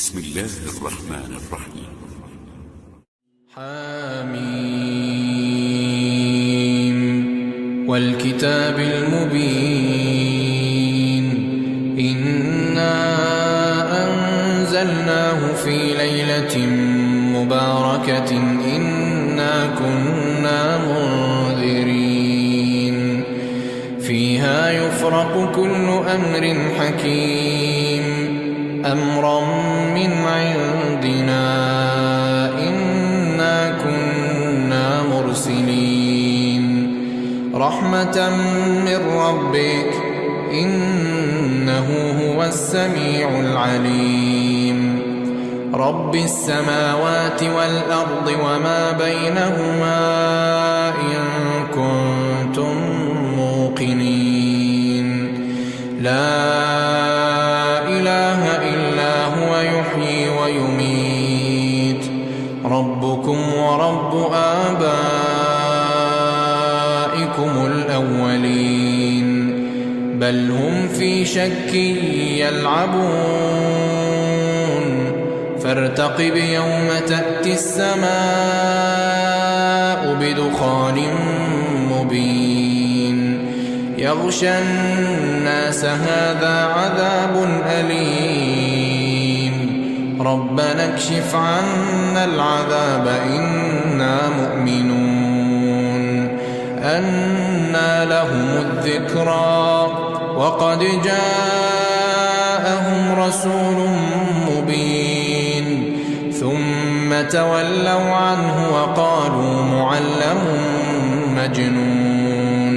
بسم الله الرحمن الرحيم. حميم والكتاب المبين إنا أنزلناه في ليلة مباركة إنا كنا منذرين فيها يفرق كل أمر حكيم أمرا من عندنا إنا كنا مرسلين رحمة من ربك إنه هو السميع العليم رب السماوات والأرض وما بينهما إن كنتم موقنين لا إله إلا هو يحيي ويميت ربكم ورب آبائكم الأولين بل هم في شك يلعبون فارتقب يوم تأتي السماء بدخان مبين يغشى الناس هذا عذاب أليم ربنا اكشف عنا العذاب إنا مؤمنون أنى لهم الذكرى وقد جاءهم رسول مبين ثم تولوا عنه وقالوا معلم مجنون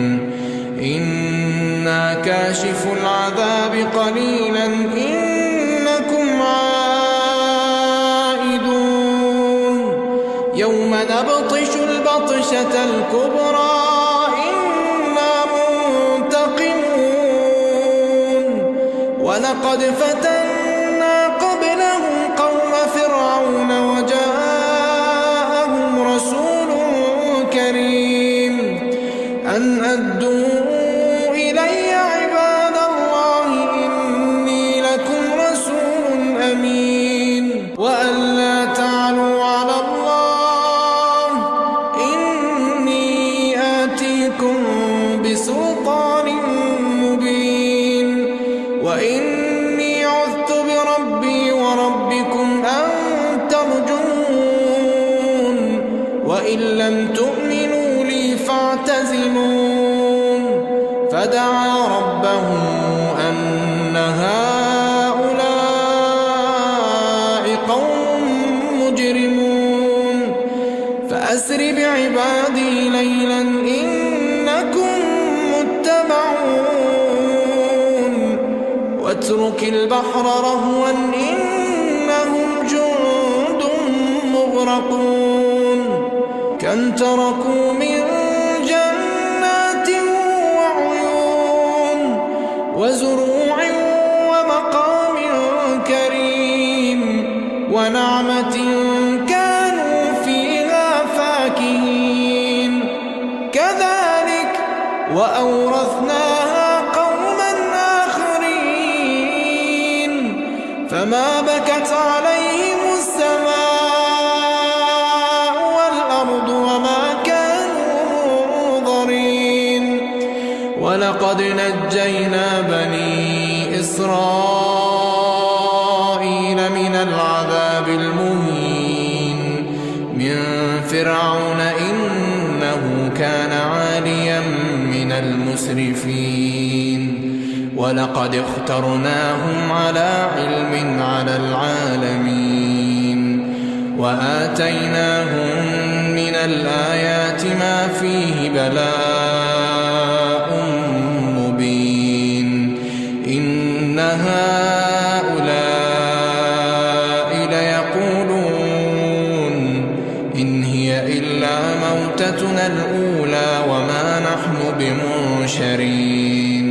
إنا كاشف العذاب قليلا إنكم عائدون يوم نبطش البطشة الكبرى إنا منتقمون ولقد فتنا قبلهم قوم فرعون وجاءهم رسول كريم أن أدوا إلي عباد الله إني لكم رسول أمين وأن لا تعلوا على الله إني آتيكم بسلطان مبين وإني عذت بربي وربكم أن ترجمون وإن لم تؤمنوا لي فاعتزلون فدعا ربه أن هؤلاء قوم مجرمون فأسر بعبادي ليلا إنكم متبعون واترك البحر رهوا إنهم جند مغرقون كم تركوا من جنات وعيون وزروع ومقام كريم ونعمة كانوا فيها فاكهين كذلك وأورثناها قوما آخرين فما بكت عليهم السماء والأرض وما كانوا منظرين ولقد نجينا بني إسرائيل من العذاب المهين من فرعون إنه كان عاليا من المسرفين ولقد اخترناهم على علم على العالمين وآتيناهم من الآيات ما فيه بلاء مبين إن هؤلاء ليقولون إن هي إلا موتتنا الأولى وما نحن بمنشرين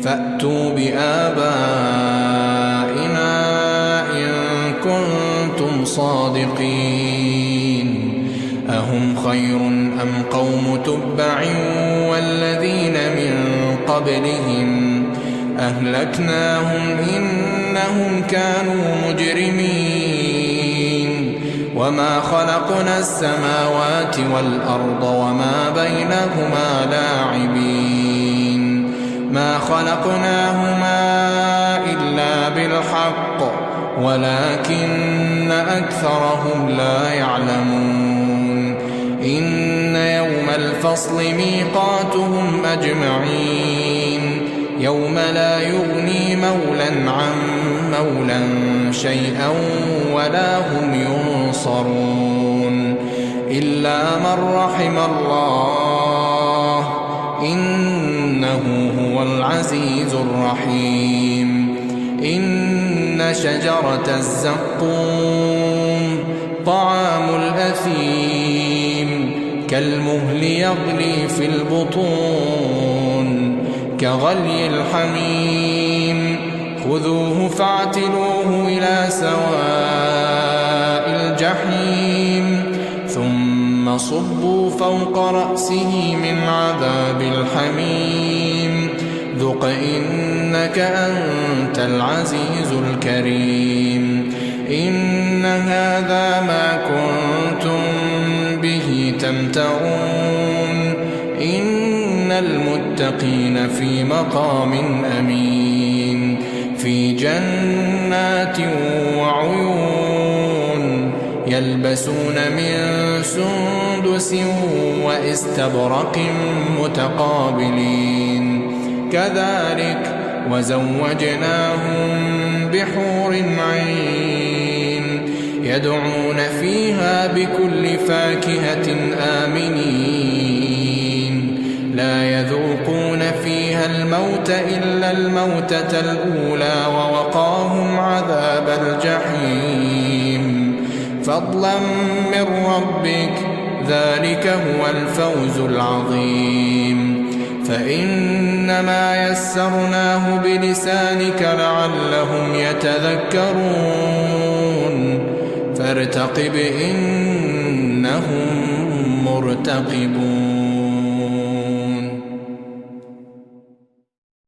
فأتوا بآبائنا إن كنتم صادقين أهم خير أم قوم تبع والذين من قبلهم أهلكناهم إنهم كانوا مجرمين وما خلقنا السماوات والأرض وما بينهما لاعبين ما خلقناهما إلا بالحق ولكن أكثرهم لا يعلمون إن يوم الفصل ميقاتهم أجمعين يوم لا يغني مولا عن مولا شيئا ولا هم ينصرون إلا من رحم الله إنه هو العزيز الرحيم إن شجرة الزقوم طعام الأثيم كالمهل يغلي في البطون كغلي الحميم خذوه فاعتلوه إلى سواء الجحيم ثم صبوا فوق رأسه من عذاب الحميم ذق إنك أنت العزيز الكريم إن هذا ما كنتم به تمترون إن المتقين في مقام أمين في جنات وعيون يلبسون من سندس واستبرق متقابلين كذلك وزوجناهم بحور عين يدعون فيها بكل فاكهة آمنين لا يذوقون فيها الموت إلا الموتة الأولى ووقاهم عذاب الجحيم فضلا من ربك ذلك هو الفوز العظيم فإنما يسرناه بلسانك لعلهم يتذكرون فارتقب إنهم مرتقبون